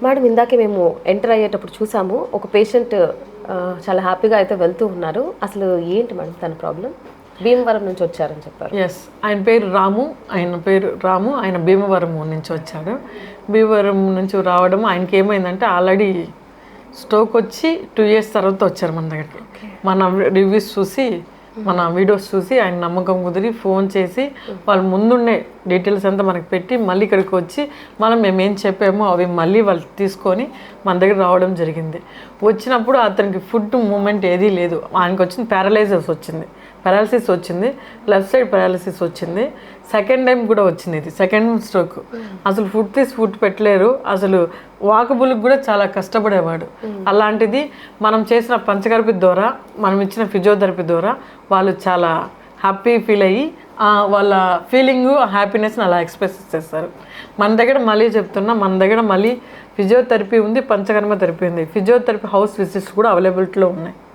Madam ఇందాకే మేము enter అయ్యేటప్పుడు చూసాము ఒక పేషెంట్ చాలా హ్యాపీగా అయితే వెళ్తూ ఉన్నారు. అసలు ఏంటి మేడం తన ప్రాబ్లం? భీమవరం నుంచి వచ్చారని చెప్పారు. ఎస్, ఆయన పేరు రాము. ఆయన భీమవరం నుంచి వచ్చాడు. భీమవరం నుంచి రావడం ఆయనకి ఏమైందంటే ఆల్రెడీ స్ట్రోక్ వచ్చి 2 years తర్వాత వచ్చారు మన దగ్గరికి. మన రివ్యూస్ చూసి మన వీడియోస్ చూసి ఆయన నమ్మకం కుదిరి ఫోన్ చేసి వాళ్ళు ముందుండే డీటెయిల్స్ అంతా మనకి పెట్టి మళ్ళీ ఇక్కడికి వచ్చి మేము ఏం చెప్పామో అవి మళ్ళీ వాళ్ళు తీసుకొని మన దగ్గర రావడం జరిగింది. వచ్చినప్పుడు అతనికి ఫుడ్ మూమెంట్ ఏదీ లేదు. ఆయనకు వచ్చింది పారాలసిస్ వచ్చింది, లెఫ్ట్ సైడ్ పారాలసిస్ వచ్చింది. సెకండ్ టైం కూడా వచ్చింది, ఇది సెకండ్ స్ట్రోక్. అసలు ఫుడ్ పెట్టలేరు, అసలు వాకబుల్కి కూడా చాలా కష్టపడేవాడు. అలాంటిది మనం చేసిన పంచకర్పి ద్వారా, మనం ఇచ్చిన ఫిజియోథెరపీ ద్వారా వాళ్ళు చాలా హ్యాపీ ఫీల్ అయ్యి వాళ్ళ ఫీలింగు హ్యాపీనెస్ని అలా ఎక్స్ప్రెస్ చేస్తారు. మన దగ్గర మళ్ళీ చెప్తున్నా, మన దగ్గర మళ్ళీ ఫిజియోథెరపీ ఉంది, పంచకర్మ థెరపీ ఉంది. ఫిజియోథెరపీ హౌస్ విజిట్స్ కూడా అవైలబిలిటీలో ఉన్నాయి.